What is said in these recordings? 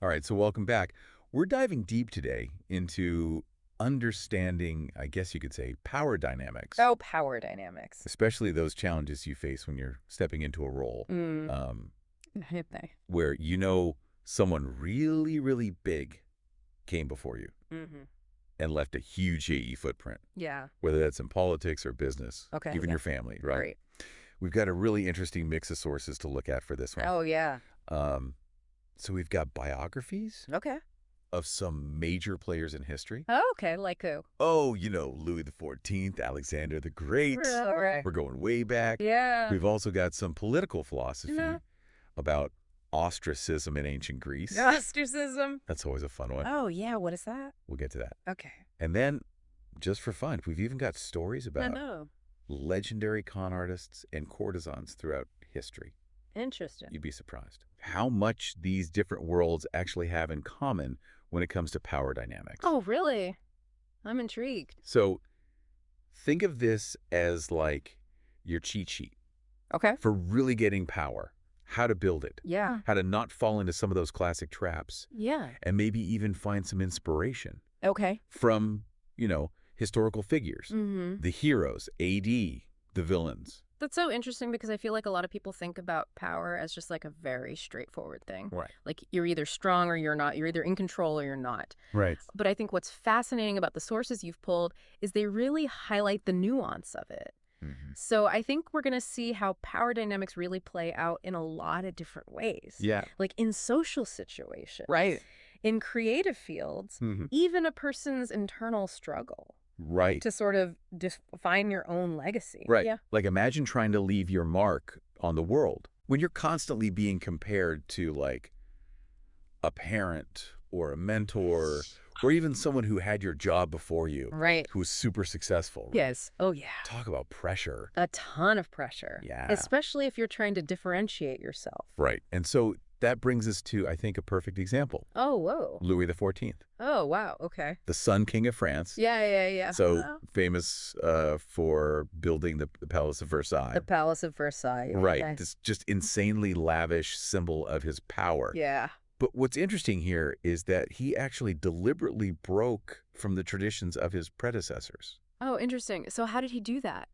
All right, so welcome back. We're diving deep today into understanding, I guess you could say, power dynamics, Oh, power dynamics. especially those challenges you face when you're stepping into a role Mm. um, Hit they. where you know someone really, really big came before you Mm-hmm. and left a huge AE footprint, Yeah. whether that's in politics or business, Okay. even Yeah. your family, right? Great. We've got a really interesting mix of sources to look at for this one. Oh, yeah. Um, so we've got biographies Okay. of some major players in history. Oh, okay. Like who? Oh, Louis the 14th, Alexander the Great. Right. We're going way back. Yeah. We've also got some political philosophy Yeah. about ostracism in ancient Greece. Ostracism. That's always a fun one. Oh, yeah. What is that? We'll get to that. Okay. And then, just for fun, we've even got stories I about know. legendary con artists and courtesans throughout history. Interesting. You'd be surprised how much these different worlds actually have in common when it comes to power dynamics. Oh, really? I'm intrigued. So think of this as like your cheat sheet Okay. for really getting power, how to build it, Yeah. how to not fall into some of those classic traps, Yeah. and maybe even find some inspiration Okay. from, historical figures, Mm-hmm. the heroes, AD, the villains. That's so interesting because I feel like a lot of people think about power as just like a very straightforward thing. Right. Like you're either strong or you're not. You're either in control or you're not. Right. But I think what's fascinating about the sources you've pulled is they really highlight the nuance of it. Mm-hmm. So I think we're going to see how power dynamics really play out in a lot of different ways. Yeah. Like in social situations. Right. In creative fields, Mm-hmm. even a person's internal struggle Right. to sort of define your own legacy. Right. Yeah. Like imagine trying to leave your mark on the world when you're constantly being compared to like a parent or a mentor or even someone who had your job before you, Right. who was super successful. Right? Yes. Oh, yeah. Talk about pressure. A ton of pressure. Yeah. Especially if you're trying to differentiate yourself. Right. And so that brings us to, I think, a perfect example. Oh, whoa. Louis the 14th, Oh, wow. Okay. the Sun King of France. Yeah. So Oh. famous for building the Palace of Versailles. The Palace of Versailles. Right. Okay. This just insanely lavish symbol of his power. Yeah. But what's interesting here is that he actually deliberately broke from the traditions of his predecessors. Oh, interesting. So how did he do that?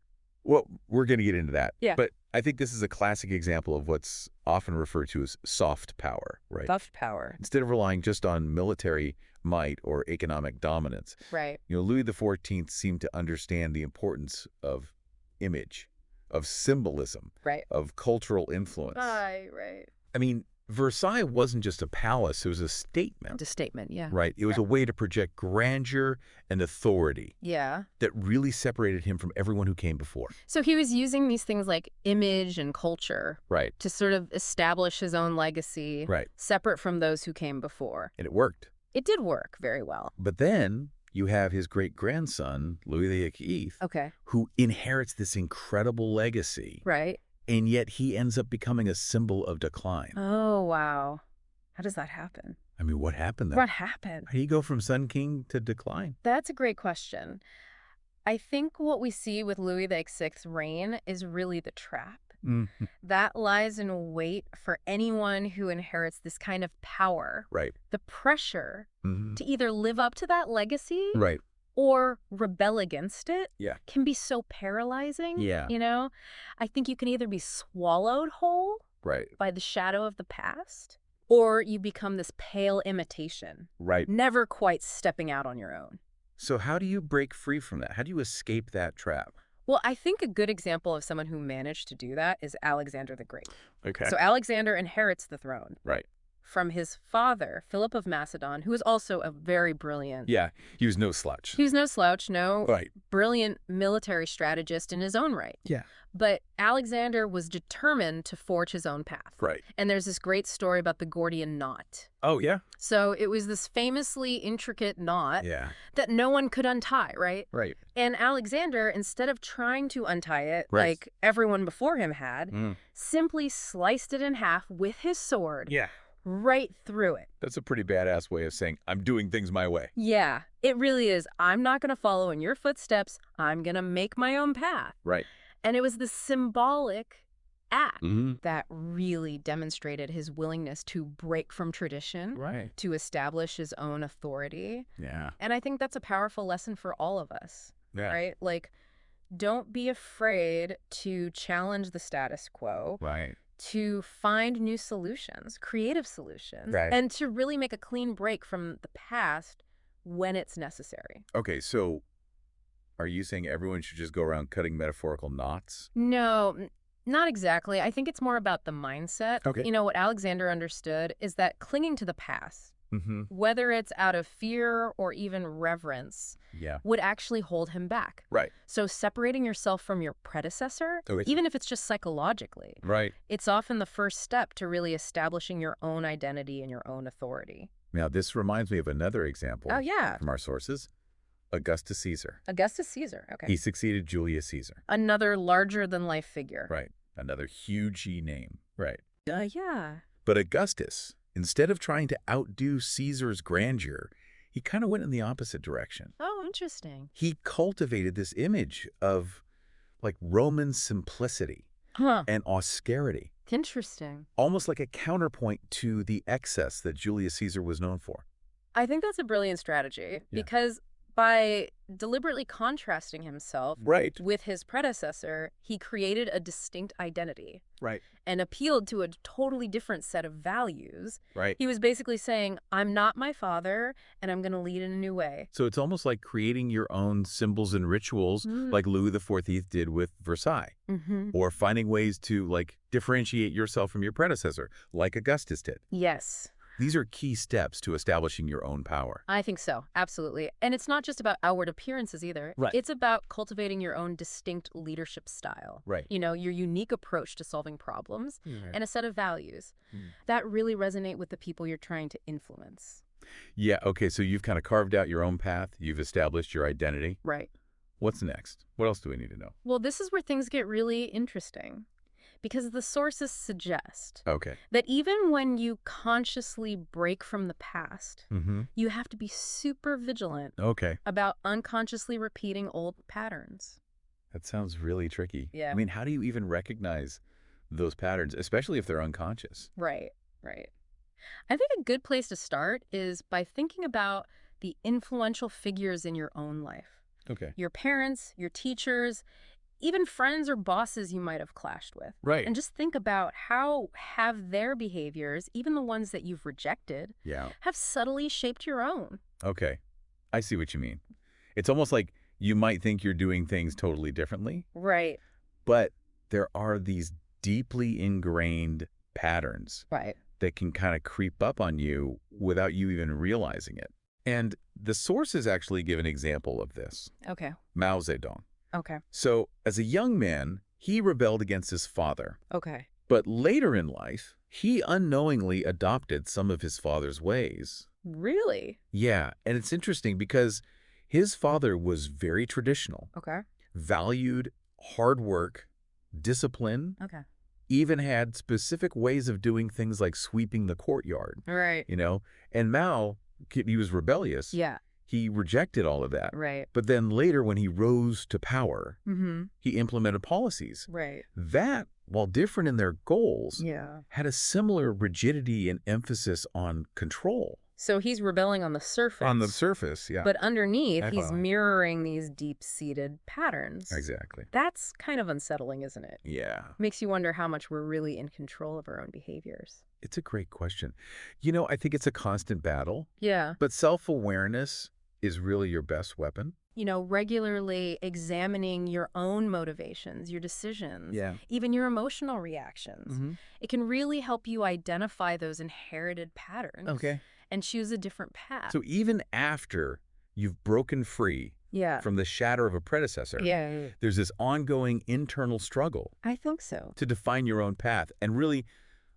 Well, we're going to get into that. Yeah. But I think this is a classic example of what's often referred to as soft power, right? Soft power. Instead of relying just on military might or economic dominance. Right. Louis XIV seemed to understand the importance of image, of symbolism, Right. of cultural influence. Right. I mean, Versailles wasn't just a palace, it was a statement. A statement. Yeah. Right. It was a way to project grandeur and authority Yeah. that really separated him from everyone who came before. So he was using these things like image and culture Right. to sort of establish his own legacy, Right. separate from those who came before. And it worked. It did work very well. But then you have his great-grandson, Louis XVIII, Okay. who inherits this incredible legacy, Right. and yet he ends up becoming a symbol of decline. Oh, wow. How does that happen? I mean, what happened then? What happened? How do you go from Sun King to decline? That's a great question. I think what we see with Louis VI's reign is really the trap. Mhm. That lies in wait for anyone who inherits this kind of power. Right. The pressure Mhm. to either live up to that legacy Right. or rebel against it Yeah. can be so paralyzing. Yeah. I think you can either be swallowed whole Right. by the shadow of the past, or you become this pale imitation, Right. never quite stepping out on your own. So how do you break free from that? How do you escape that trap? Well, I think a good example of someone who managed to do that is Alexander the Great. Okay. So Alexander inherits the throne Right. from his father, Philip of Macedon, who was also a very brilliant. Yeah. He was no slouch. He was no slouch, no Right. brilliant military strategist in his own right. Yeah. But Alexander was determined to forge his own path. Right. And there's this great story about the Gordian knot. Oh, yeah? So it was this famously intricate knot Yeah. that no one could untie, right? Right. And Alexander, instead of trying to untie it Right. like everyone before him had, Mm. simply sliced it in half with his sword Yeah. right through it. That's a pretty badass way of saying, I'm doing things my way. Yeah, it really is. I'm not going to follow in your footsteps. I'm going to make my own path. Right. And it was the symbolic act Mm-hmm. that really demonstrated his willingness to break from tradition, Right. to establish his own authority. Yeah. And I think that's a powerful lesson for all of us, Yeah. right? Like, don't be afraid to challenge the status quo, Right. to find new solutions, creative solutions, Right. and to really make a clean break from the past when it's necessary. Okay, so are you saying everyone should just go around cutting metaphorical knots? No, not exactly. I think it's more about the mindset. Okay. What Alexander understood is that clinging to the past, Mm-hmm. whether it's out of fear or even reverence, Yeah. would actually hold him back. Right. So separating yourself from your predecessor, Okay. even if it's just psychologically, Right. it's often the first step to really establishing your own identity and your own authority. Now, this reminds me of another example Oh, yeah. from our sources. Augustus Caesar. Augustus Caesar. Okay. He succeeded Julius Caesar. Another larger-than-life figure. Right. Another huge name. Right. Yeah. But Augustus, instead of trying to outdo Caesar's grandeur, he kind of went in the opposite direction. Oh, interesting. He cultivated this image of like Roman simplicity Huh. and austerity, Interesting. almost like a counterpoint to the excess that Julius Caesar was known for. I think that's a brilliant strategy because by deliberately contrasting himself Right. with his predecessor, he created a distinct identity Right. and appealed to a totally different set of values. Right. He was basically saying, I'm not my father, and I'm going to lead in a new way. So it's almost like creating your own symbols and rituals like Louis XIV did with Versailles, or finding ways to like differentiate yourself from your predecessor like Augustus did. Yes. These are key steps to establishing your own power. I think so. Absolutely. And it's not just about outward appearances either. Right. It's about cultivating your own distinct leadership style. Right. Your unique approach to solving problems and a set of values that really resonate with the people you're trying to influence. Yeah, okay, so you've kind of carved out your own path. You've established your identity. Right. What's next? What else do we need to know? Well, this is where things get really interesting because the sources suggest Okay. that even when you consciously break from the past, Mm-hmm. you have to be super vigilant Okay. about unconsciously repeating old patterns. That sounds really tricky. Yeah. I mean, how do you even recognize those patterns, especially if they're unconscious? Right, right. I think a good place to start is by thinking about the influential figures in your own life. Okay. Your parents, your teachers, even friends or bosses you might have clashed with. Right. And just think about how have their behaviors, even the ones that you've rejected, Yeah. have subtly shaped your own. Okay. I see what you mean. It's almost like you might think you're doing things totally differently, Right. but there are these deeply ingrained patterns Right. that can kind of creep up on you without you even realizing it. And the sources actually give an example of this. Okay. Mao Zedong. Okay. So as a young man, he rebelled against his father. Okay. But later in life, he unknowingly adopted some of his father's ways. Really? Yeah, and it's interesting because his father was very traditional, Okay. valued hard work, discipline, Okay. even had specific ways of doing things like sweeping the courtyard, Right. And Mao, he was rebellious. Yeah. He rejected all of that. Right. But then later when he rose to power, Mm-hmm. he implemented policies Right. that, while different in their goals, Yeah. had a similar rigidity and emphasis on control. So he's rebelling on the surface. On the surface, yeah. But underneath, he's Definitely. mirroring these deep-seated patterns. Exactly. That's kind of unsettling, isn't it? Yeah. Makes you wonder how much we're really in control of our own behaviors. It's a great question. I think it's a constant battle, Yeah. but self-awareness is really your best weapon. Regularly examining your own motivations, your decisions, even your emotional reactions. It can really help you identify those inherited patterns. Okay. And choose a different path. So even after you've broken free Yeah. from the shadow of a predecessor, Yeah. there's this ongoing internal struggle I think so. to define your own path and really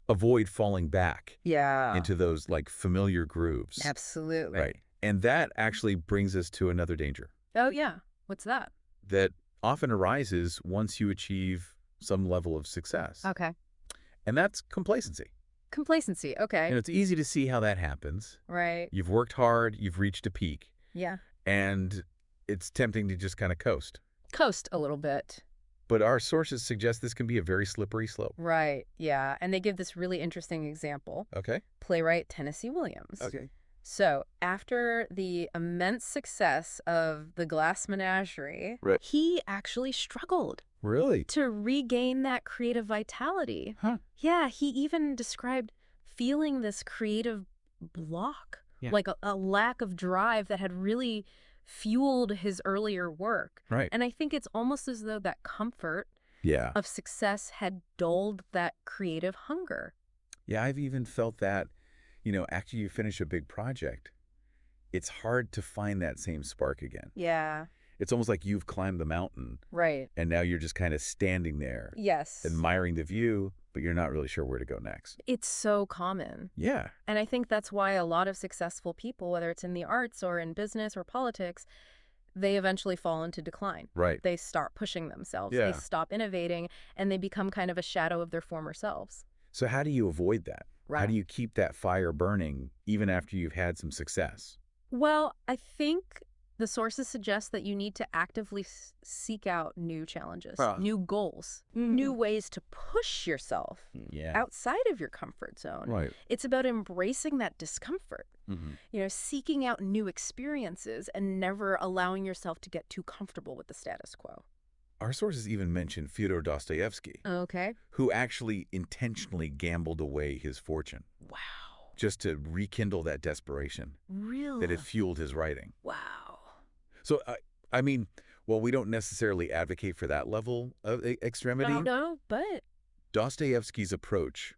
avoid falling back Yeah. into those like familiar grooves. Absolutely. Right. And that actually brings us to another danger Oh, yeah. What's that? that often arises once you achieve some level of success. Okay. And that's complacency. Complacency. Okay. And it's easy to see how that happens. Right. You've worked hard, you've reached a peak, Yeah. and it's tempting to just kind of coast. Coast a little bit. But our sources suggest this can be a very slippery slope. Right, yeah. And they give this really interesting example. Okay. Playwright Tennessee Williams. Okay. So, after the immense success of The Glass Menagerie, Right. he actually struggled Really? to regain that creative vitality. Huh. Yeah, he even described feeling this creative block, like a lack of drive that had really fueled his earlier work. Right. And I think it's almost as though that comfort of success had dulled that creative hunger. Yeah, I've even felt that, after you finish a big project, it's hard to find that same spark again. Yeah. It's almost like you've climbed the mountain. Right. And now you're just kind of standing there. Yes. Admiring the view, but you're not really sure where to go next. It's so common. Yeah. And I think that's why a lot of successful people, whether it's in the arts or in business or politics, they eventually fall into decline. Right. They start pushing themselves. Yeah. They stop innovating, and they become kind of a shadow of their former selves. So how do you avoid that? Right. How do you keep that fire burning even after you've had some success? Well, I think the sources suggest that you need to actively seek out new challenges, new goals, new ways to push yourself outside of your comfort zone. Right. It's about embracing that discomfort, seeking out new experiences and never allowing yourself to get too comfortable with the status quo. Our sources even mention Fyodor Dostoevsky, who actually intentionally gambled away his fortune. Wow. Just to rekindle that desperation. Really? That had fueled his writing. Wow. So, I mean, well, we don't necessarily advocate for that level of extremity. No, but Dostoevsky's approach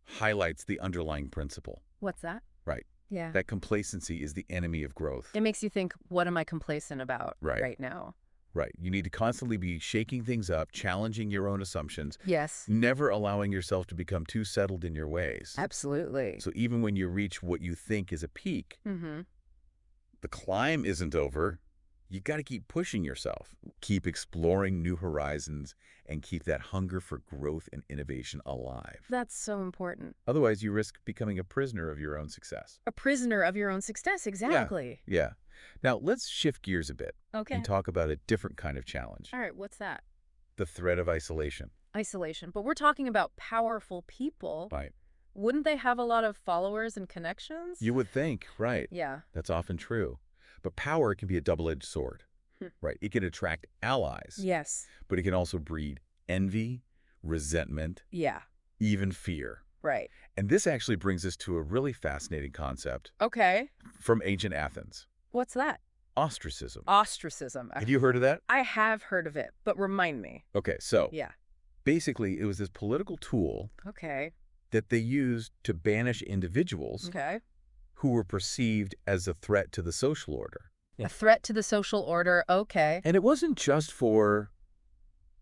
highlights the underlying principle. What's that? Right. Yeah. That complacency is the enemy of growth. It makes you think, what am I complacent about right now? Right. You need to constantly be shaking things up, challenging your own assumptions. Yes. Never allowing yourself to become too settled in your ways. Absolutely. So even when you reach what you think is a peak, the climb isn't over. You got to keep pushing yourself, keep exploring new horizons, and keep that hunger for growth and innovation alive. That's so important. Otherwise, you risk becoming a prisoner of your own success. A prisoner of your own success, exactly. Yeah. Now, let's shift gears a bit and talk about a different kind of challenge. All right, what's that? The threat of isolation. Isolation. But we're talking about powerful people. Right. Wouldn't they have a lot of followers and connections? You would think, right. Yeah. That's often true. But power can be a double-edged sword, right? It can attract allies. Yes. But it can also breed envy, resentment, even fear. Right. And this actually brings us to a really fascinating concept. From ancient Athens. What's that? Ostracism. Ostracism. Have you heard of that? I have heard of it, but remind me. Okay, so yeah. Basically, it was this political tool that they used to banish individuals who were perceived as a threat to the social order. A threat to the social order, And it wasn't just for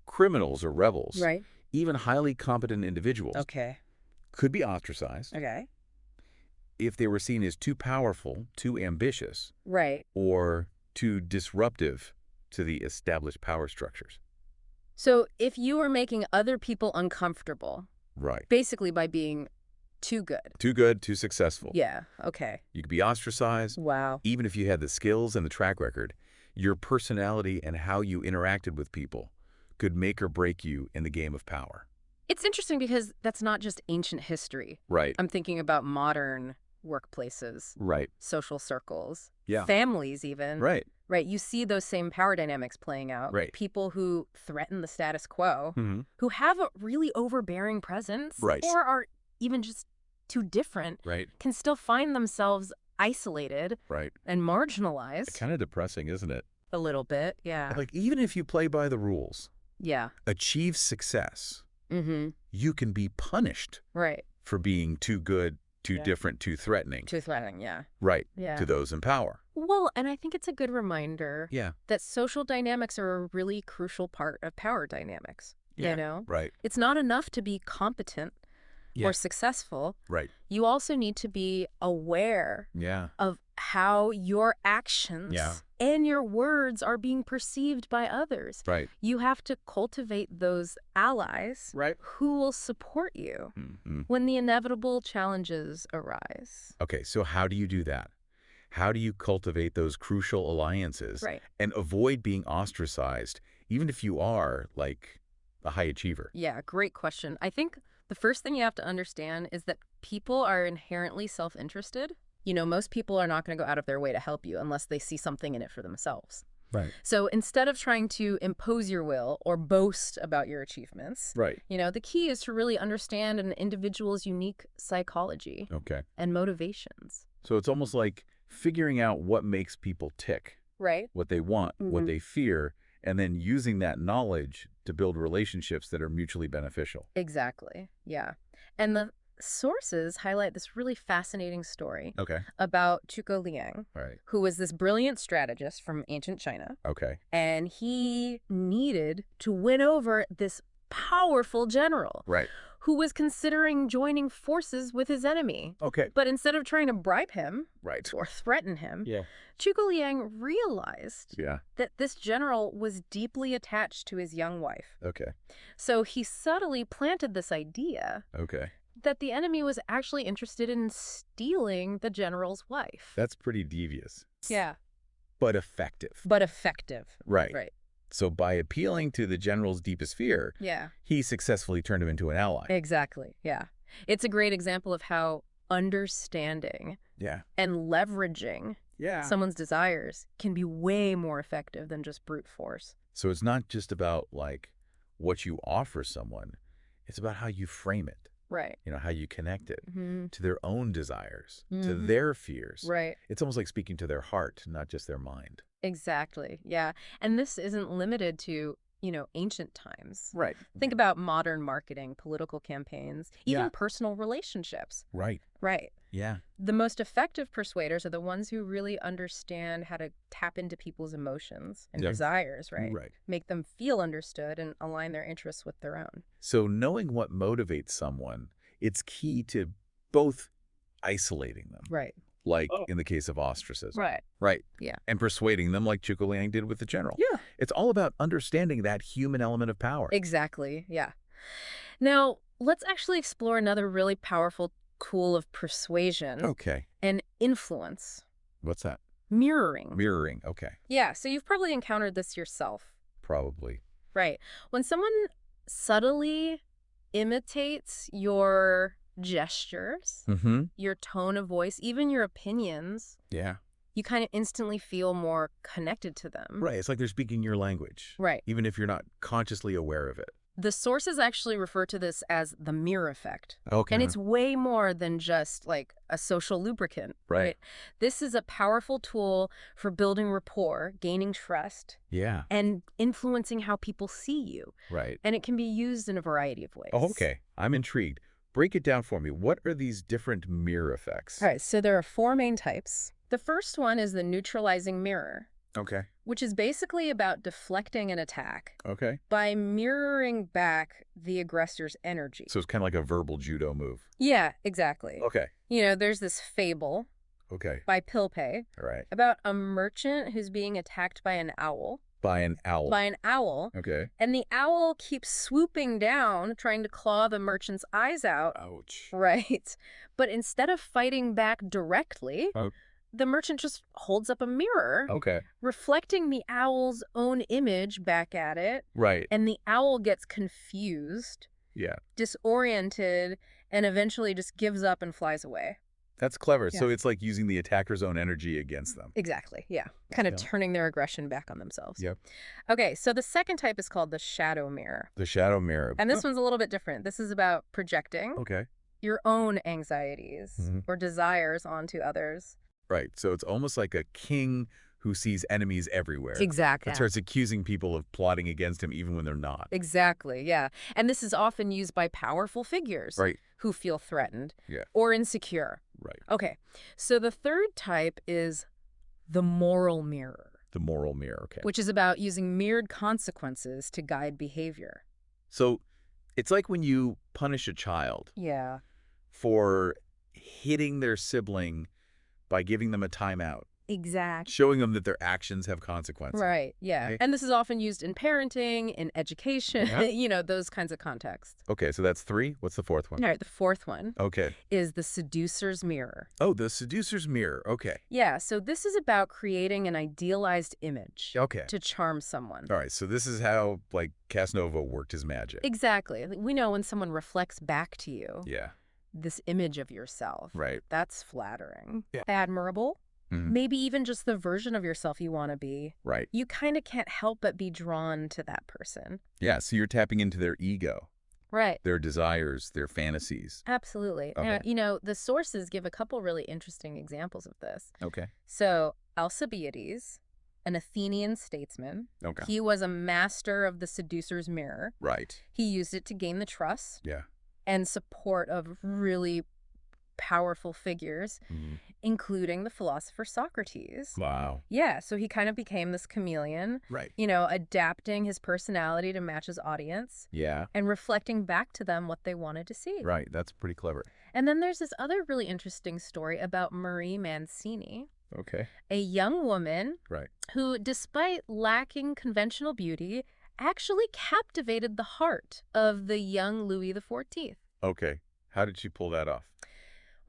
criminals or rebels. Right. Even highly competent individuals could be ostracized if they were seen as too powerful, too ambitious, or too disruptive to the established power structures. So if you were making other people uncomfortable, basically by being too good, too successful. Yeah, You could be ostracized. Wow. Even if you had the skills and the track record, your personality and how you interacted with people could make or break you in the game of power. It's interesting because that's not just ancient history. Right. I'm thinking about modern workplaces. Right. Social circles. Yeah. Families even. Right. Right. You see those same power dynamics playing out. Right. People who threaten the status quo, who have a really overbearing presence, or are even just too different, can still find themselves isolated and marginalized. Kind of depressing, isn't it? A little bit, yeah. Like, even if you play by the rules, achieve success, you can be punished for being too good, too different, too threatening. Too threatening, yeah. Right, to those in power. Well, and I think it's a good reminder that social dynamics are a really crucial part of power dynamics. You know? Right. It's not enough to be competent or successful. Right. You also need to be aware of how your actions and your words are being perceived by others. Right. You have to cultivate those allies who will support you when the inevitable challenges arise. Okay, so how do you do that? How do you cultivate those crucial alliances and avoid being ostracized, even if you are, like, a high achiever? Yeah, great question. I think the first thing you have to understand is that people are inherently self-interested. Most people are not going to go out of their way to help you unless they see something in it for themselves. Right. So instead of trying to impose your will or boast about your achievements, right. The key is to really understand an individual's unique psychology and motivations. So it's almost like figuring out what makes people tick, right? What they want, what they fear, and then using that knowledge to build relationships that are mutually beneficial. Exactly. Yeah. And the sources highlight this really fascinating story Okay. about Zhuge Liang, Right. who was this brilliant strategist from ancient China. Okay. And he needed to win over this powerful general. Right. Who was considering joining forces with his enemy. Okay. But instead of trying to bribe him right. or threaten him, yeah. Zhuge Liang realized that this general was deeply attached to his young wife. Okay. So he subtly planted this idea that the enemy was actually interested in stealing the general's wife. That's pretty devious. Yeah. But effective. Right. Right. So by appealing to the general's deepest fear, he successfully turned him into an ally. Exactly, yeah. It's a great example of how understanding and leveraging someone's desires can be way more effective than just brute force. So it's not just about, like, what you offer someone. It's about how you frame it. Right. How you connect it to their own desires, to their fears. Right. It's almost like speaking to their heart, not just their mind. Exactly. Yeah. And this isn't limited to, ancient times. Right. Think about modern marketing, political campaigns, even personal relationships. Right. Right. Yeah. The most effective persuaders are the ones who really understand how to tap into people's emotions and desires, right? Right. Make them feel understood and align their interests with their own. So knowing what motivates someone, it's key to both isolating them. Right. Like in the case of ostracism. Right. Right. Yeah. And persuading them like Zhuge Liang did with the general. Yeah. It's all about understanding that human element of power. Exactly. Yeah. Now, let's actually explore another really powerful tool of persuasion. And influence. What's that? Mirroring. Mirroring. Okay. Yeah. So you've probably encountered this yourself. Probably. Right. When someone subtly imitates your gestures, your tone of voice, even your opinions, you kind of instantly feel more connected to them. Right. It's like they're speaking your language. Right. Even if you're not consciously aware of it. The sources actually refer to this as the mirror effect. Okay. And it's way more than just like a social lubricant. Right. This is a powerful tool for building rapport, gaining trust, and influencing how people see you. Right. And it can be used in a variety of ways. Oh, okay. I'm intrigued. Break it down for me. What are these different mirror effects? All right, so there are 4 main types. The first one is the neutralizing mirror. Okay. Which is basically about deflecting an attack. Okay. By mirroring back the aggressor's energy. So it's kind of like a verbal judo move. Yeah, exactly. Okay. There's this fable. By Pilpay. Right. About a merchant who's being attacked by an owl. By an owl. By an owl. Okay. And the owl keeps swooping down, trying to claw the merchant's eyes out. Ouch. Right. But instead of fighting back directly, the merchant just holds up a mirror. Okay. Reflecting the owl's own image back at it. Right. And the owl gets confused. Yeah. Disoriented, and eventually just gives up and flies away. That's clever. Yeah. So it's like using the attacker's own energy against them. Exactly, yeah. Kind of turning their aggression back on themselves. Yep. Okay, so the second type is called the shadow mirror. The shadow mirror. And this one's a little bit different. This is about projecting your own anxieties or desires onto others. Right. So it's almost like a king who sees enemies everywhere. Exactly. That starts accusing people of plotting against him even when they're not. Exactly, yeah. And this is often used by powerful figures who feel threatened or insecure. Right. Okay, so the third type is the moral mirror. The moral mirror, okay. Which is about using mirrored consequences to guide behavior. So it's like when you punish a child for hitting their sibling by giving them a timeout. Exactly. Showing them that their actions have consequences. Right, yeah. Okay. And this is often used in parenting, in education, those kinds of contexts. Okay, so that's 3. What's the 4th one? All right, the 4th one Okay. is the seducer's mirror. Oh, the seducer's mirror. Okay. Yeah, so this is about creating an idealized image to charm someone. All right, so this is how, like, Casanova worked his magic. Exactly. We know when someone reflects back to you this image of yourself. Right. That's flattering. Admirable. Maybe even just the version of yourself you want to be. Right. You kind of can't help but be drawn to that person. Yeah, so you're tapping into their ego. Right. Their desires, their fantasies. Absolutely. Okay. The sources give a couple really interesting examples of this. Okay. So Alcibiades, an Athenian statesman. Okay. He was a master of the seducer's mirror. Right. He used it to gain the trust Yeah. and support of really powerful figures, including the philosopher Socrates. Wow. Yeah, so he kind of became this chameleon, Right. Adapting his personality to match his audience. Yeah. And reflecting back to them what they wanted to see. Right, that's pretty clever. And then there's this other really interesting story about Marie Mancini. Okay. A young woman Right. who, despite lacking conventional beauty, actually captivated the heart of the young Louis XIV. Okay. How did she pull that off?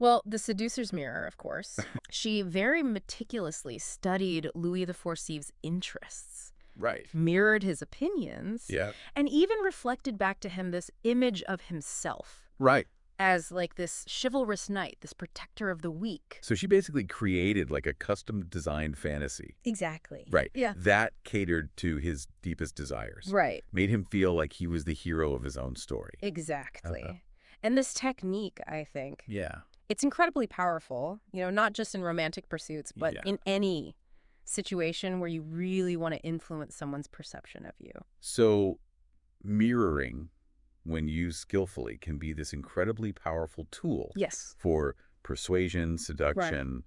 Well, the seducer's mirror, of course. She very meticulously studied Louis XIV's interests. Right. Mirrored his opinions. Yeah. And even reflected back to him this image of himself. Right. As like this chivalrous knight, this protector of the weak. So she basically created like a custom designed fantasy. Exactly. Right. Yeah. That catered to his deepest desires. Right. Made him feel like he was the hero of his own story. Exactly. And this technique, I think. Yeah. It's incredibly powerful, not just in romantic pursuits, but in any situation where you really want to influence someone's perception of you. So mirroring, when used skillfully, can be this incredibly powerful tool for persuasion, seduction,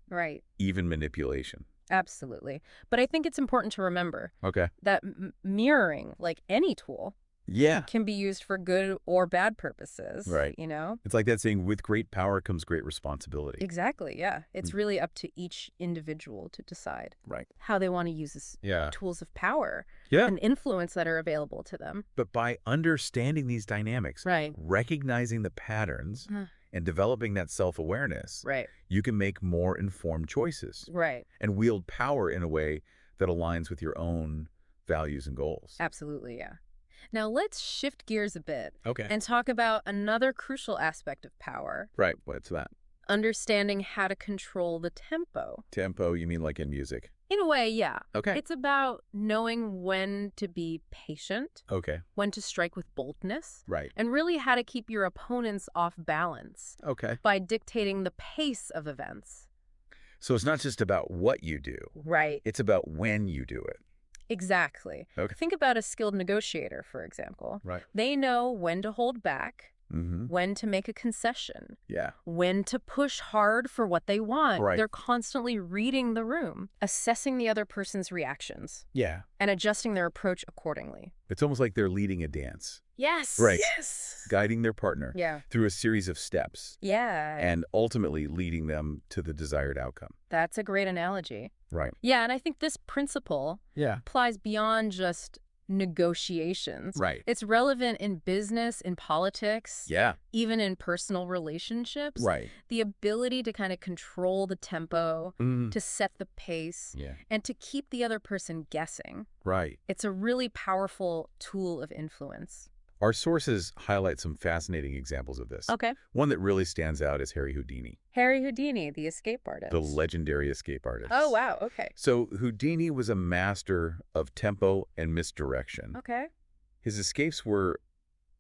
even manipulation. Absolutely. But I think it's important to remember that mirroring, like any tool, can be used for good or bad purposes. Right. It's like that saying, with great power comes great responsibility. Exactly, yeah. It's really up to each individual to decide how they want to use this tools of power and influence that are available to them. But by understanding these dynamics, recognizing the patterns, and developing that self-awareness, you can make more informed choices. And wield power in a way that aligns with your own values and goals. Absolutely, yeah. Now, let's shift gears a bit and Okay. talk about another crucial aspect of power. Right. What's that? Understanding how to control the tempo. Tempo, you mean like in music? In a way, yeah. Okay. It's about knowing when to be patient, Okay. when to strike with boldness, Right. and really how to keep your opponents off balance Okay. by dictating the pace of events. So it's not just about what you do. Right. It's about when you do it. Exactly. Okay. Think about a skilled negotiator, for example. Right. They know when to hold back, Mm-hmm. when to make a concession, Yeah. when to push hard for what they want. Right. They're constantly reading the room, assessing the other person's reactions, Yeah. and adjusting their approach accordingly. It's almost like they're leading a dance. Yes. Right. Yes. Guiding their partner Yeah. through a series of steps Yeah. and ultimately leading them to the desired outcome. That's a great analogy. Right. Yeah, and I think this principle applies beyond just negotiations. Right. It's relevant in business, in politics, Yeah. even in personal relationships. Right. The ability to kind of control the tempo, Mm. to set the pace, Yeah. and to keep the other person guessing. Right. It's a really powerful tool of influence. Our sources highlight some fascinating examples of this. Okay. One that really stands out is Harry Houdini, Harry Houdini, the escape artist. the legendary escape artist. Oh, wow. Okay. So Houdini was a master of tempo and misdirection. Okay. His escapes were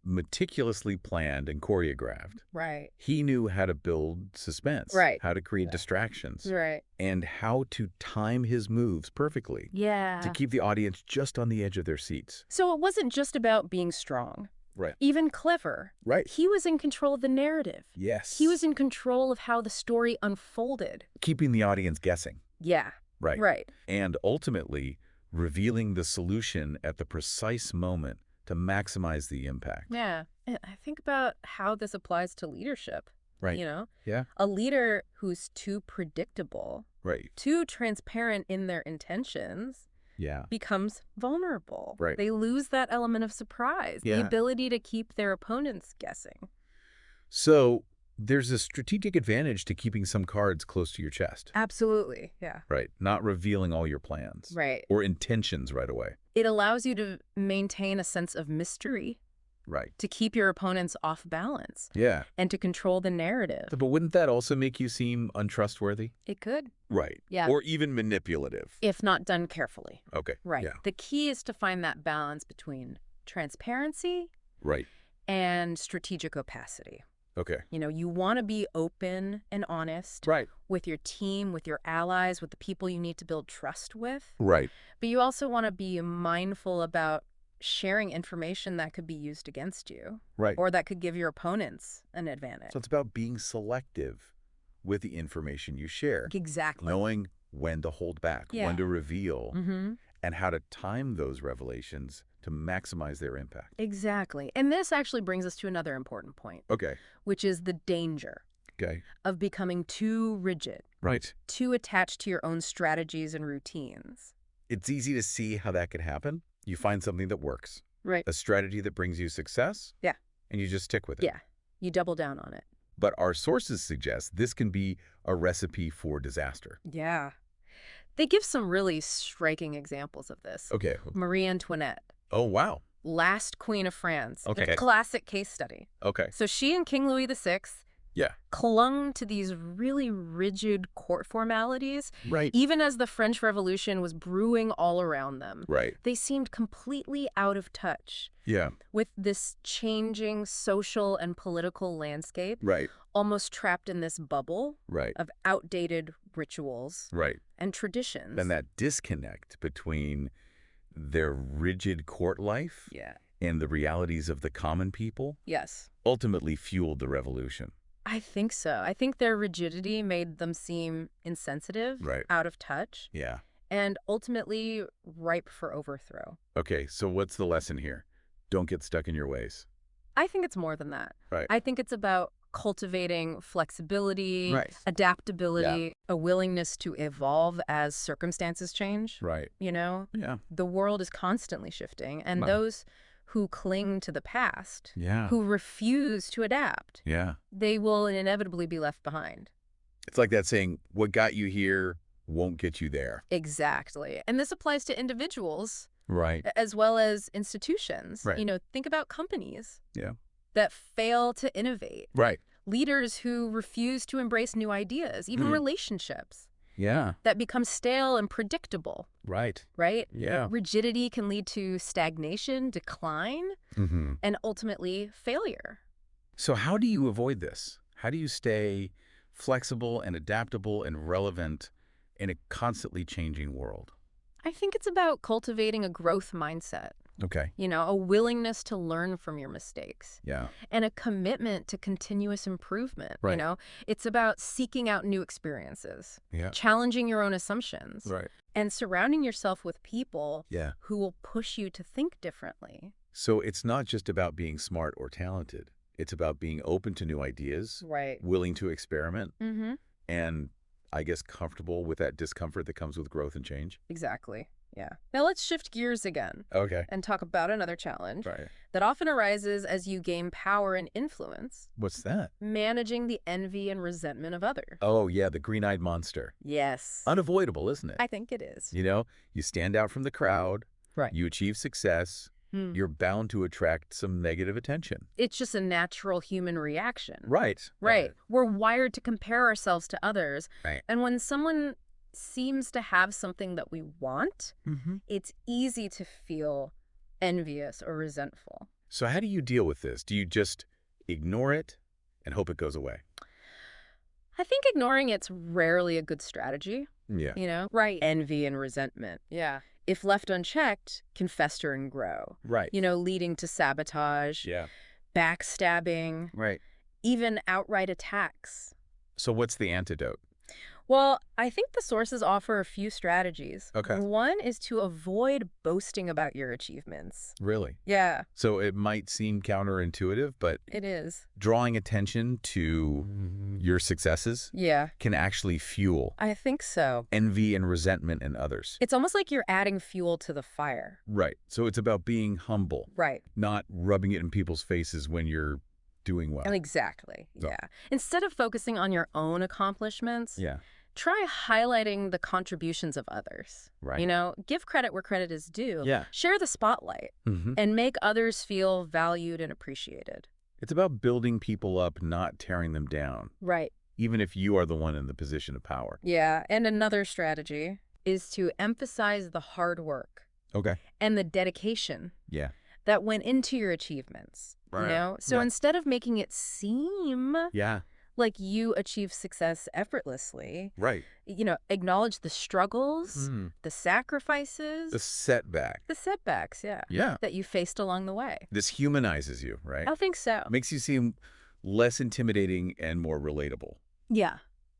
meticulously planned and choreographed. Right. He knew how to build suspense, Right. how to create distractions, Right. and how to time his moves perfectly Yeah. to keep the audience just on the edge of their seats. So it wasn't just about being strong, Right. even clever. Right. He was in control of the narrative. Yes. He was in control of how the story unfolded. keeping the audience guessing. Yeah. Right. Right. And ultimately revealing the solution at the precise moment to maximize the impact. Yeah. And I think about how this applies to leadership. Right. You know? Yeah. A leader who's too predictable, Right. too transparent in their intentions, becomes vulnerable. Right. They lose that element of surprise, the ability to keep their opponents guessing. So there's a strategic advantage to keeping some cards close to your chest. Absolutely, yeah. Right. Not revealing all your plans. Right. Or intentions right away. It allows you to maintain a sense of mystery. Right. To keep your opponents off balance. Yeah. And to control the narrative. But wouldn't that also make you seem untrustworthy? It could. Right. Yeah. Or even manipulative. If not done carefully. Okay. Right. Yeah. The key is to find that balance between transparency right. and strategic opacity. Okay. You know, you want to be open and honest right. with your team, with your allies, with the people you need to build trust with. Right. But you also want to be mindful about sharing information that could be used against you. Right. Or that could give your opponents an advantage. So it's about being selective with the information you share. Exactly. Knowing when to hold back, when to reveal, and how to time those revelations to maximize their impact. Exactly. And this actually brings us to another important point. Okay. Which is the danger of becoming too rigid. Right. Too attached to your own strategies and routines. It's easy to see how that could happen. You find something that works. Right. A strategy that brings you success. Yeah. And you just stick with it. Yeah. You double down on it. But our sources suggest this can be a recipe for disaster. Yeah. They give some really striking examples of this. Okay. Marie Antoinette. Oh, wow. Last Queen of France. Okay. A classic case study. Okay. So she and King Louis VI clung to these really rigid court formalities. Right. Even as the French Revolution was brewing all around them. Right. They seemed completely out of touch. Yeah. With this changing social and political landscape. Right. Almost trapped in this bubble. Right. Of outdated rituals. Right. And traditions. And that disconnect between their rigid court life and the realities of the common people ultimately fueled the revolution. I think so. I think their rigidity made them seem insensitive, out of touch, and ultimately ripe for overthrow. Okay, so what's the lesson here? Don't get stuck in your ways. I think it's more than that. Right. I think it's about cultivating flexibility, adaptability, a willingness to evolve as circumstances change. Right. You know? Yeah. The world is constantly shifting, and those who cling to the past, who refuse to adapt, they will inevitably be left behind. It's like that saying, what got you here won't get you there. Exactly. And this applies to individuals as well as institutions. Right. You know, think about companies that fail to innovate. Right. Leaders who refuse to embrace new ideas, even relationships. That become stale and predictable. Right. Right? Yeah. Rigidity can lead to stagnation, decline, and ultimately failure. So how do you avoid this? How do you stay flexible and adaptable and relevant in a constantly changing world? I think it's about cultivating a growth mindset. Okay. You know, a willingness to learn from your mistakes. Yeah. And a commitment to continuous improvement. Right. You know, it's about seeking out new experiences. Yeah. Challenging your own assumptions. Right. And surrounding yourself with people who will push you to think differently. So it's not just about being smart or talented. It's about being open to new ideas. Right. Willing to experiment. And I guess comfortable with that discomfort that comes with growth and change. Exactly. Yeah. Now let's shift gears again. Okay. And talk about another challenge that often arises as you gain power and influence. What's that? Managing the envy and resentment of others. Oh, yeah, the green-eyed monster. Yes. Unavoidable, isn't it? I think it is. You know, you stand out from the crowd. Right. You achieve success. You're bound to attract some negative attention. It's just a natural human reaction. Right. We're wired to compare ourselves to others. Right. And when someone seems to have something that we want, it's easy to feel envious or resentful. So how do you deal with this? Do you just ignore it and hope it goes away? I think ignoring it's rarely a good strategy. Yeah. You know? Right. Envy and resentment. Yeah. If left unchecked, can fester and grow. Right. You know, leading to sabotage, backstabbing, right, even outright attacks. So what's the antidote? Well, I think the sources offer a few strategies. Okay. One is to avoid boasting about your achievements. Really? Yeah. So it might seem counterintuitive, but it is. Drawing attention to your successes can actually fuel I think so. envy and resentment in others. It's almost like you're adding fuel to the fire. Right. So it's about being humble. Right. Not rubbing it in people's faces when you're doing well. Exactly. Yeah. Instead of focusing on your own accomplishments, try highlighting the contributions of others. Right. You know, give credit where credit is due. Yeah. Share the spotlight and make others feel valued and appreciated. It's about building people up, not tearing them down. Right. Even if you are the one in the position of power. Yeah. And another strategy is to emphasize the hard work. Okay. And the dedication. Yeah. That went into your achievements. Right. You know? So instead of making it seem like you achieve success effortlessly, you know, acknowledge the struggles, the sacrifices, the setbacks, that you faced along the way. This humanizes you, right? I think so. Makes you seem less intimidating and more relatable. Yeah.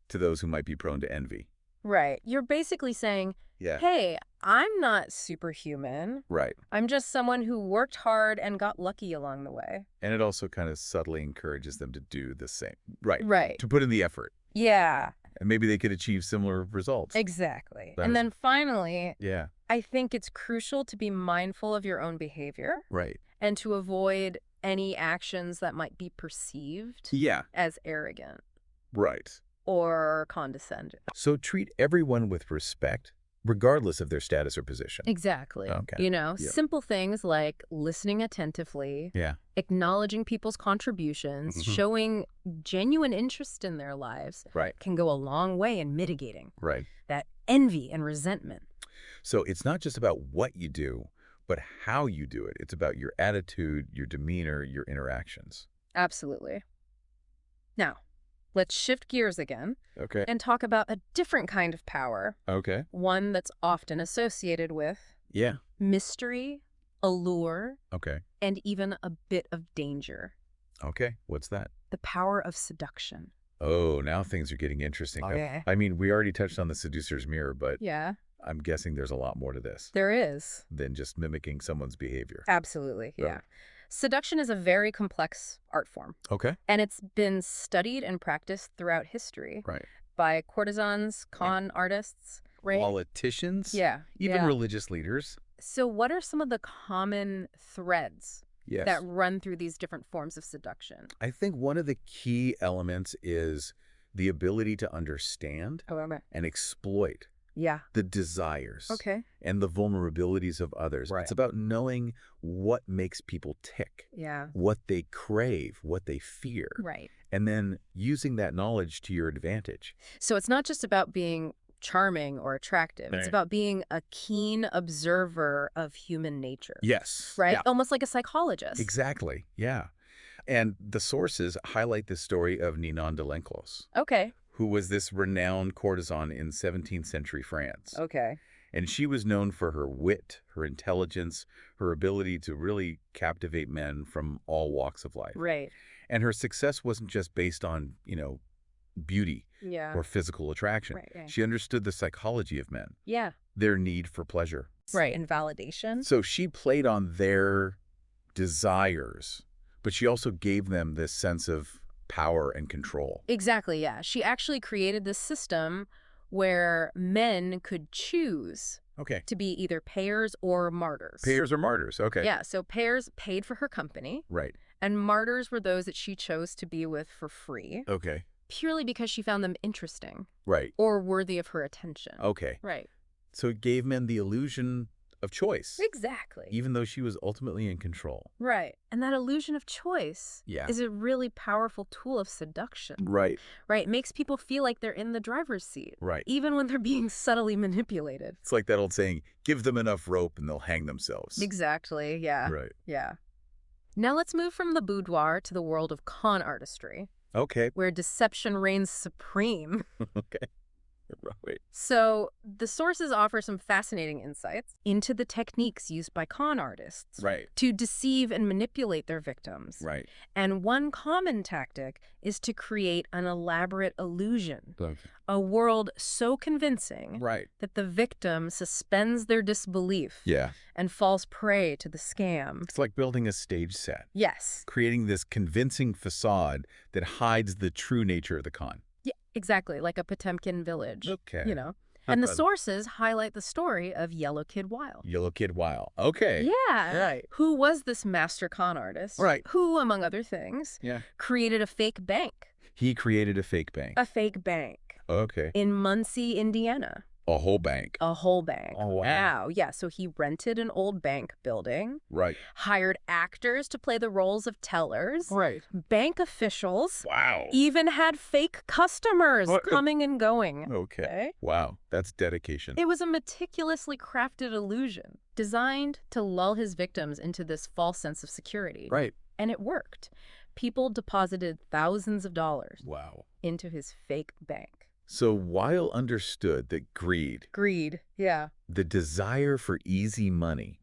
To those who might be prone to envy. Right. You're basically saying, hey, I'm not superhuman. Right. I'm just someone who worked hard and got lucky along the way. And it also kind of subtly encourages them to do the same. Right. Right. To put in the effort. Yeah. And maybe they could achieve similar results. Exactly. And then finally, yeah, I think it's crucial to be mindful of your own behavior. Right. And to avoid any actions that might be perceived as arrogant. Right. Or condescending. So treat everyone with respect, regardless of their status or position. Exactly. Okay. You know, simple things like listening attentively, acknowledging people's contributions, showing genuine interest in their lives can go a long way in mitigating that envy and resentment. So it's not just about what you do, but how you do it. It's about your attitude, your demeanor, your interactions. Absolutely. Now, let's shift gears again and talk about a different kind of power. One that's often associated with mystery, allure, and even a bit of danger. What's that? The power of seduction. Oh, now things are getting interesting. I mean, we already touched on the seducer's mirror, but I'm guessing there's a lot more to this. There is. Than just mimicking someone's behavior. Absolutely, yeah. Seduction is a very complex art form. And it's been studied and practiced throughout history. By courtesans, con artists, politicians, even religious leaders. So what are some of the common threads that run through these different forms of seduction? I think one of the key elements is the ability to understand and exploit the desires and the vulnerabilities of others. It's about knowing what makes people tick, what they crave, what they fear, and then using that knowledge to your advantage. So it's not just about being charming or attractive. It's about being a keen observer of human nature. Right? Almost like a psychologist. Exactly. Yeah. And the sources highlight the story of Ninon de Lenclos. Who was this renowned courtesan in 17th century France. And she was known for her wit, her intelligence, her ability to really captivate men from all walks of life. And her success wasn't just based on, you know, beauty or physical attraction. She understood the psychology of men. Their need for pleasure. And validation. So she played on their desires, but she also gave them this sense of power and control. Exactly, yeah. She actually created this system where men could choose to be either payers or martyrs. Payers or martyrs, Yeah, so payers paid for her company. And martyrs were those that she chose to be with for free. Purely because she found them interesting. Or worthy of her attention. So it gave men the illusion of choice. Exactly. Even though she was ultimately in control. And that illusion of choice is a really powerful tool of seduction. It makes people feel like they're in the driver's seat. Even when they're being subtly manipulated. It's like that old saying, give them enough rope and they'll hang themselves. Exactly, yeah. Yeah. Now let's move from the boudoir to the world of con artistry. Where deception reigns supreme. Right. So the sources offer some fascinating insights into the techniques used by con artists to deceive and manipulate their victims. Right. And one common tactic is to create an elaborate illusion, a world so convincing that the victim suspends their disbelief and falls prey to the scam. It's like building a stage set. Yes. Creating this convincing facade that hides the true nature of the con. Yeah, exactly, like a Potemkin village. Okay. You know. And the sources highlight the story of Yellow Kid Weil. Yellow Kid Weil. Okay. Yeah. Right. Who was this master con artist? Right. Who, among other things, created a fake bank. He created a fake bank. A fake bank. Okay. In Muncie, Indiana. A whole bank. A whole bank. Oh, wow. Yeah. So he rented an old bank building. Right. Hired actors to play the roles of tellers. Right. Bank officials. Wow. Even had fake customers coming and going. Okay. Wow. That's dedication. It was a meticulously crafted illusion designed to lull his victims into this false sense of security. Right. And it worked. People deposited thousands of dollars into his fake bank. So Weil understood that greed, the desire for easy money,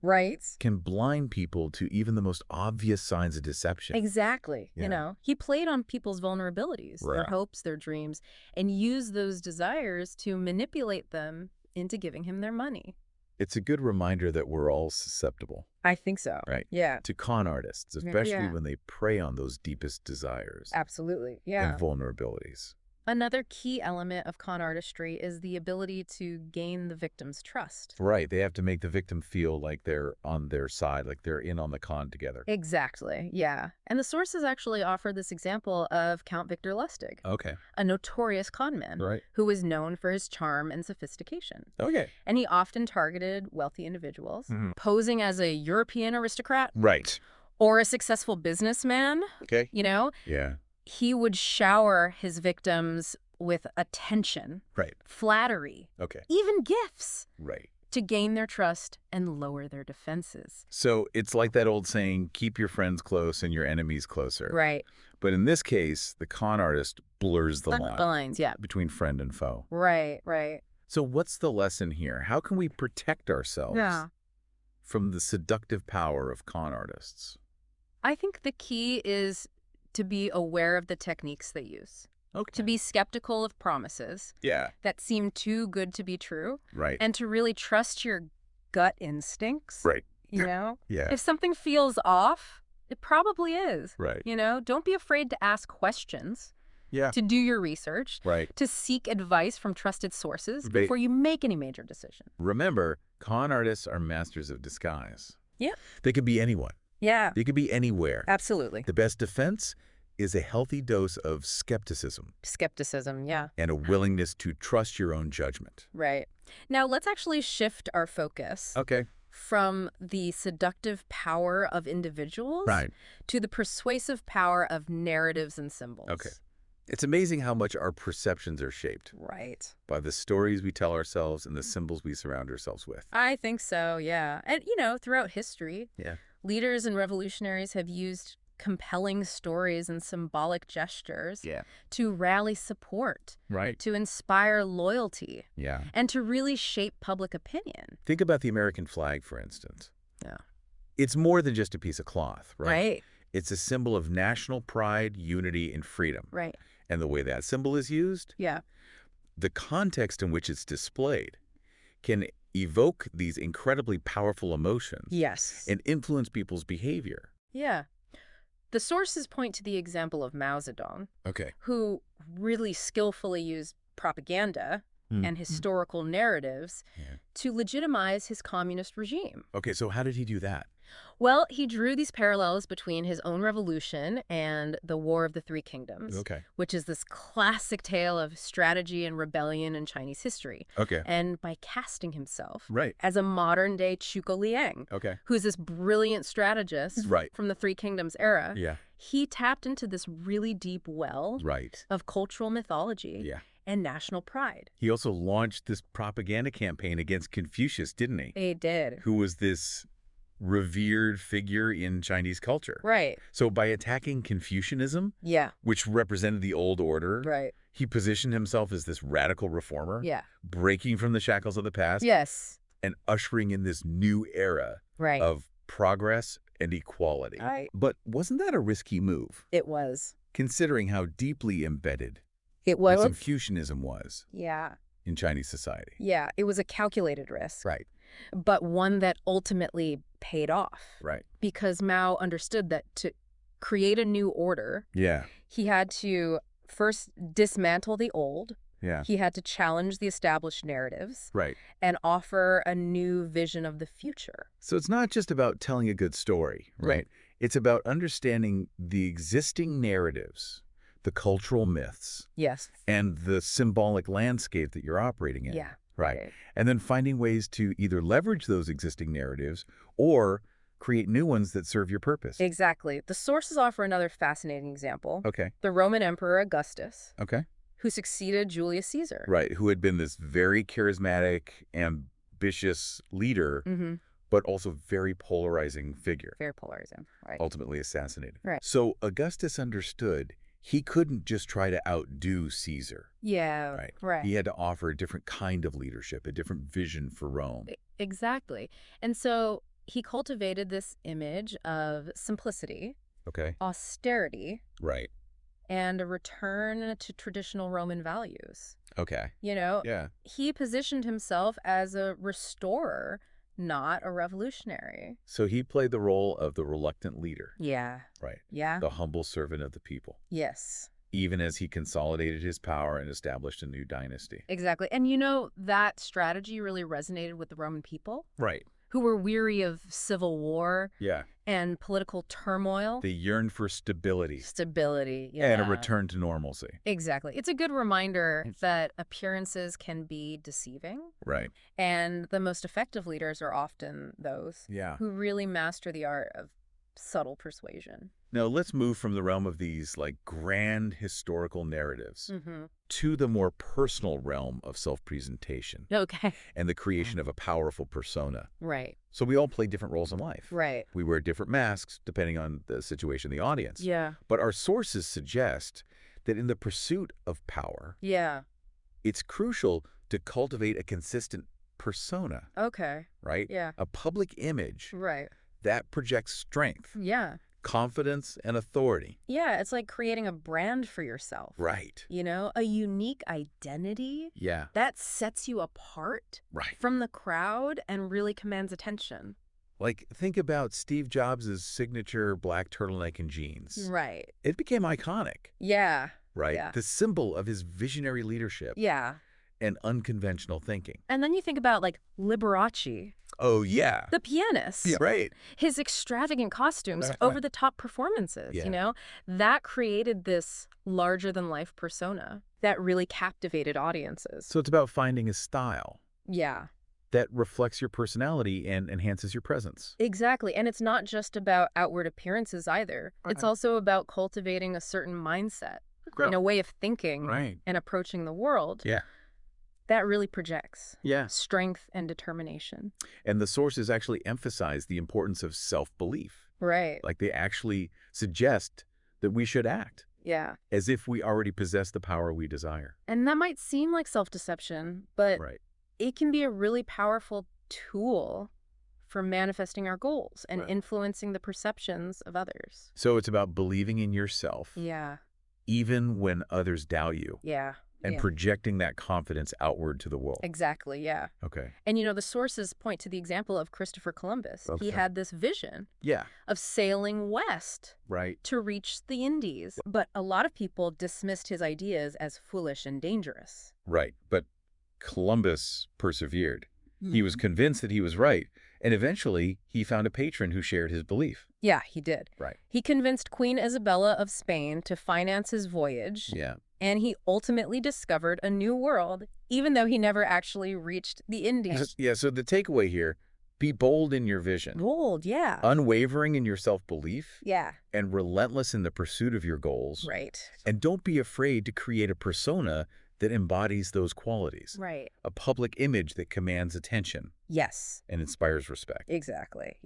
can blind people to even the most obvious signs of deception. Exactly. You know, he played on people's vulnerabilities, their hopes, their dreams, and used those desires to manipulate them into giving him their money. It's a good reminder that we're all susceptible. I think so. Right. Yeah. To con artists, especially when they prey on those deepest desires. Absolutely. Yeah. And vulnerabilities. Another key element of con artistry is the ability to gain the victim's trust. Right. They have to make the victim feel like they're on their side, like they're in on the con together. Exactly. Yeah. And the sources actually offer this example of Count Victor Lustig. Okay. A notorious con man who was known for his charm and sophistication. Okay. And he often targeted wealthy individuals, posing as a European aristocrat. Right. Or a successful businessman. Okay. You know? Yeah. He would shower his victims with attention, flattery, even gifts, to gain their trust and lower their defenses. So it's like that old saying, keep your friends close and your enemies closer. Right. But in this case, the con artist blurs the lines, between friend and foe. Right, right. So what's the lesson here? How can we protect ourselves from the seductive power of con artists? I think the key is to be aware of the techniques they use. Okay. To be skeptical of promises that seem too good to be true. Right. And to really trust your gut instincts. Right. You know? Yeah. If something feels off, it probably is. Right. You know? Don't be afraid to ask questions. Yeah. To do your research. Right. To seek advice from trusted sources before you make any major decision. Remember, con artists are masters of disguise. Yeah. They could be anyone. Yeah. They could be anywhere. Absolutely. The best defense is a healthy dose of skepticism. Skepticism, yeah. And a willingness to trust your own judgment. Right. Now, let's actually shift our focus. Okay. From the seductive power of individuals to the persuasive power of narratives and symbols. Okay. It's amazing how much our perceptions are shaped. Right. By the stories we tell ourselves and the symbols we surround ourselves with. I think so, yeah. And, you know, throughout history, leaders and revolutionaries have used compelling stories and symbolic gestures to rally support, to inspire loyalty, and to really shape public opinion. Think about the American flag, for instance. Yeah. It's more than just a piece of cloth, Right. It's a symbol of national pride, unity, and freedom. Right. And the way that symbol is used, the context in which it's displayed can evoke these incredibly powerful emotions. Yes. And influence people's behavior. Yeah. The sources point to the example of Mao Zedong, who really skillfully used propaganda and historical narratives to legitimize his communist regime. Okay, so how did he do that? Well, he drew these parallels between his own revolution and the War of the Three Kingdoms, which is this classic tale of strategy and rebellion in Chinese history. And by casting himself as a modern-day Zhuge Liang, who's this brilliant strategist from the Three Kingdoms era, he tapped into this really deep well of cultural mythology and national pride. He also launched this propaganda campaign against Confucius, didn't he? He did. Who was this revered figure in Chinese culture. Right. So by attacking Confucianism, which represented the old order, he positioned himself as this radical reformer, breaking from the shackles of the past, and ushering in this new era of progress and equality. But wasn't that a risky move? It was. Considering how deeply embedded Confucianism was in Chinese society. Yeah, it was a calculated risk. Right. But one that ultimately paid off. Right. Because Mao understood that to create a new order, he had to first dismantle the old. He had to challenge the established narratives. Right. And offer a new vision of the future. So it's not just about telling a good story, right? It's about understanding the existing narratives, the cultural myths, and the symbolic landscape that you're operating in. Right. And then finding ways to either leverage those existing narratives or create new ones that serve your purpose. Exactly. The sources offer another fascinating example. Okay. The Roman Emperor Augustus. Okay. Who succeeded Julius Caesar. Right. Who had been this very charismatic, ambitious leader, but also very polarizing figure. Very polarizing. Right. Ultimately assassinated. Right. So Augustus understood he couldn't just try to outdo Caesar. Right. He had to offer a different kind of leadership, a different vision for Rome. Exactly. And so he cultivated this image of simplicity, austerity, and a return to traditional Roman values. You know, he positioned himself as a restorer, not a revolutionary. So he played the role of the reluctant leader. Right. The humble servant of the people. Even as he consolidated his power and established a new dynasty. Exactly. And you know, that strategy really resonated with the Roman people. Who were weary of civil war and political turmoil. They yearned for stability. And a return to normalcy. Exactly. It's a good reminder that appearances can be deceiving. And the most effective leaders are often those who really master the art of subtle persuasion. Now, let's move from the realm of these grand historical narratives to the more personal realm of self-presentation. And the creation of a powerful persona. So we all play different roles in life. We wear different masks depending on the situation, the audience. But our sources suggest that in the pursuit of power, it's crucial to cultivate a consistent persona. Right? A public image that projects strength. Confidence and authority. It's like creating a brand for yourself. You know, a unique identity. That sets you apart from the crowd and really commands attention. Think about Steve Jobs' signature black turtleneck and jeans. It became iconic. The symbol of his visionary leadership. And unconventional thinking. And then you think about Liberace. The pianist. His extravagant costumes, over-the-top performances, you know? That created this larger-than-life persona that really captivated audiences. So it's about finding a style. That reflects your personality and enhances your presence. Exactly. And it's not just about outward appearances either. It's also about cultivating a certain mindset, a way of thinking and approaching the world. That really projects strength and determination. And the sources actually emphasize the importance of self-belief. They actually suggest that we should act. As if we already possess the power we desire. And that might seem like self-deception, but it can be a really powerful tool for manifesting our goals and influencing the perceptions of others. So it's about believing in yourself. Even when others doubt you. And projecting that confidence outward to the world. Exactly, And, you know, the sources point to the example of Christopher Columbus. He had this vision of sailing west to reach the Indies. But a lot of people dismissed his ideas as foolish and dangerous. But Columbus persevered. He was convinced that he was right. And eventually, he found a patron who shared his belief. He did. He convinced Queen Isabella of Spain to finance his voyage. And he ultimately discovered a new world, even though he never actually reached the Indies. So the takeaway here, be bold in your vision. Unwavering in your self-belief. And relentless in the pursuit of your goals. And don't be afraid to create a persona that embodies those qualities. A public image that commands attention. Yes. And inspires respect. Exactly.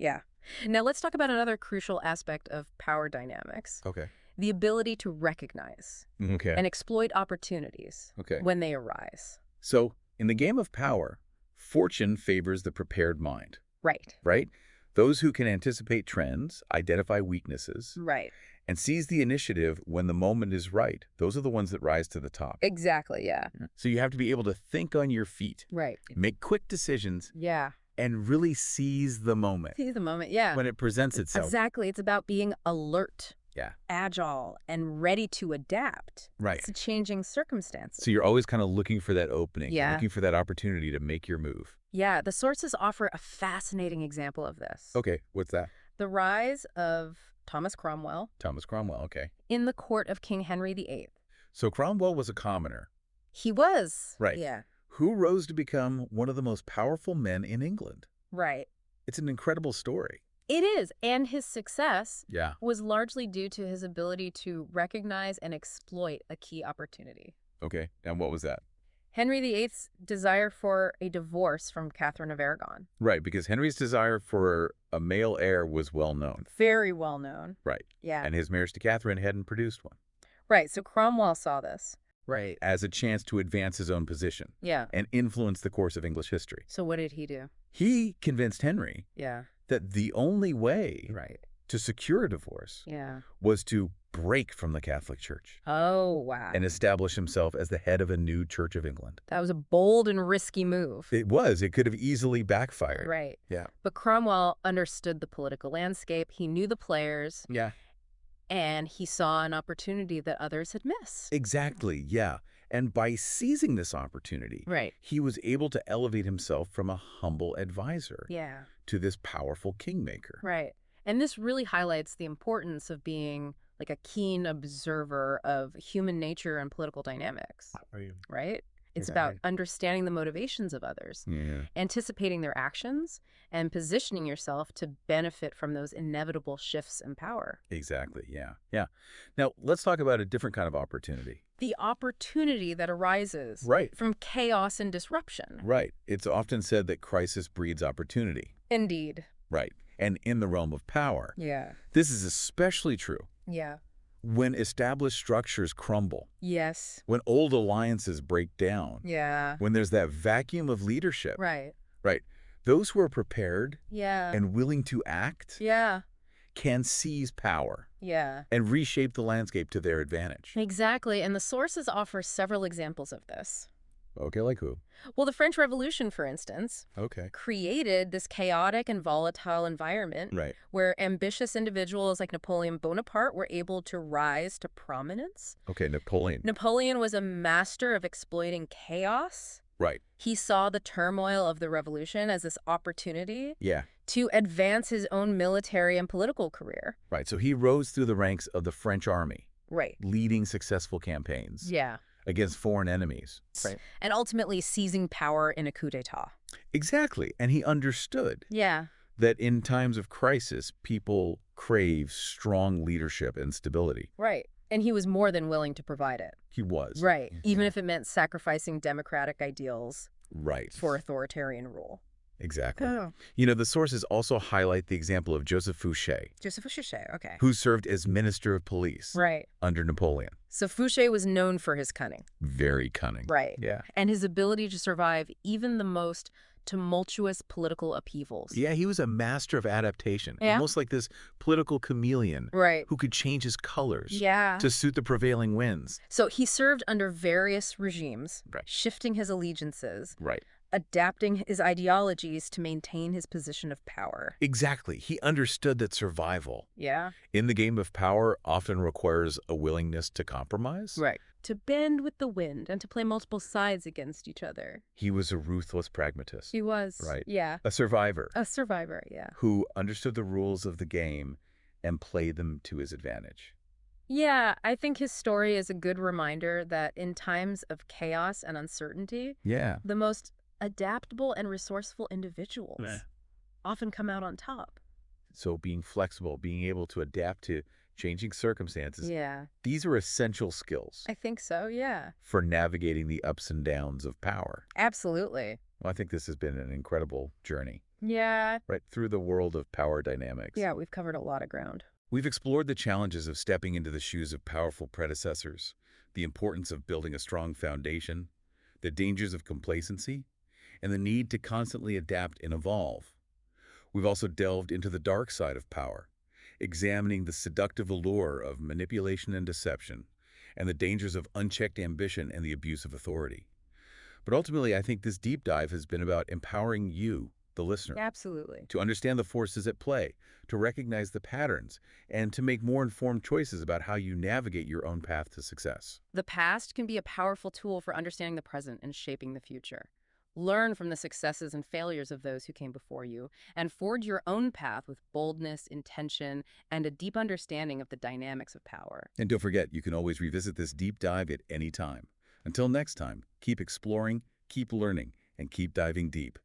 Now let's talk about another crucial aspect of power dynamics. Okay. The ability to recognize and exploit opportunities when they arise. So, in the game of power, fortune favors the prepared mind. Right. Right? Those who can anticipate trends, identify weaknesses, Right. and seize the initiative when the moment is right. Those are the ones that rise to the top. Exactly, yeah. So you have to be able to think on your feet. Right. Make quick decisions. Yeah. And really seize the moment. Seize the moment, yeah. When it presents itself. Exactly. It's about being alert. Yeah. Agile and ready to adapt to changing circumstances. So you're always kind of looking for that opening, Yeah. looking for that opportunity to make your move. Yeah, the sources offer a fascinating example of this. Okay, what's that? The rise of Thomas Cromwell. Thomas Cromwell, okay. In the court of King Henry VIII. So Cromwell was a commoner. He was. Right. Yeah. Who rose to become one of the most powerful men in England. Right. It's an incredible story. It is, and his success Yeah. was largely due to his ability to recognize and exploit a key opportunity. Okay, and what was that? Henry VIII's desire for a divorce from Catherine of Aragon. Right, because Henry's desire for a male heir was well known. Very well known. Right. Yeah. And his marriage to Catherine hadn't produced one. Right, so Cromwell saw this. Right. As a chance to advance his own position. Yeah. And influence the course of English history. So what did he do? He convinced Henry that the only way to secure a divorce was to break from the Catholic Church. Oh, wow. And establish himself as the head of a new Church of England. That was a bold and risky move. It was. It could have easily backfired. Right. Yeah. But Cromwell understood the political landscape. He knew the players. Yeah. And he saw an opportunity that others had missed. Exactly, yeah. And by seizing this opportunity, he was able to elevate himself from a humble advisor to this powerful kingmaker. Right. And this really highlights the importance of being like a keen observer of human nature and political dynamics. Right? It's about understanding the motivations of others, anticipating their actions, and positioning yourself to benefit from those inevitable shifts in power. Exactly, yeah. Yeah. Now, let's talk about a different kind of opportunity. The opportunity that arises from chaos and disruption. Right. It's often said that crisis breeds opportunity. Indeed. Right. And in the realm of power. Yeah. This is especially true. Yeah. When established structures crumble. Yes. When old alliances break down. Yeah. When there's that vacuum of leadership. Right. Right. Those who are prepared yeah. and willing to act yeah. can seize power. Yeah. And reshape the landscape to their advantage. Exactly. And the sources offer several examples of this. Okay, like who? Well, the French Revolution, for instance, created this chaotic and volatile environment where ambitious individuals like Napoleon Bonaparte were able to rise to prominence. Okay, Napoleon. Napoleon was a master of exploiting chaos. Right. He saw the turmoil of the revolution as this opportunity yeah. to advance his own military and political career. Right, so he rose through the ranks of the French army. Right. Leading successful campaigns. Yeah. Against foreign enemies. Right. And ultimately seizing power in a coup d'etat. Exactly. And he understood that in times of crisis, people crave strong leadership and stability. Right. And he was more than willing to provide it. He was. Right. Even if it meant sacrificing democratic ideals right. for authoritarian rule. Exactly. Oh. You know, the sources also highlight the example of Joseph Fouché. Joseph Fouché, okay. Who served as Minister of Police. Right. Under Napoleon. So Fouché was known for his cunning. Very cunning. Right. Yeah. And his ability to survive even the most tumultuous political upheavals. Yeah, he was a master of adaptation. Yeah. Almost like this political chameleon. Right. Who could change his colors. Yeah. To suit the prevailing winds. So he served under various regimes. Right. Shifting his allegiances. Right. Adapting his ideologies to maintain his position of power. Exactly. He understood that survival in the game of power often requires a willingness to compromise. Right. To bend with the wind and to play multiple sides against each other. He was a ruthless pragmatist. He was. Right. Yeah. A survivor. A survivor, yeah. Who understood the rules of the game and played them to his advantage. Yeah, I think his story is a good reminder that in times of chaos and uncertainty, the most adaptable and resourceful individuals often come out on top. So being flexible, being able to adapt to changing circumstances, these are essential skills. I think so, yeah. For navigating the ups and downs of power. Absolutely. Well, I think this has been an incredible journey. Yeah. Right, through the world of power dynamics. Yeah, we've covered a lot of ground. We've explored the challenges of stepping into the shoes of powerful predecessors, the importance of building a strong foundation, the dangers of complacency, and the need to constantly adapt and evolve. We've also delved into the dark side of power, examining the seductive allure of manipulation and deception, and the dangers of unchecked ambition and the abuse of authority. But ultimately, I think this deep dive has been about empowering you, the listener, Absolutely. to understand the forces at play, to recognize the patterns, and to make more informed choices about how you navigate your own path to success. The past can be a powerful tool for understanding the present and shaping the future. Learn from the successes and failures of those who came before you, and forge your own path with boldness, intention, and a deep understanding of the dynamics of power. And don't forget, you can always revisit this deep dive at any time. Until next time, keep exploring, keep learning, and keep diving deep.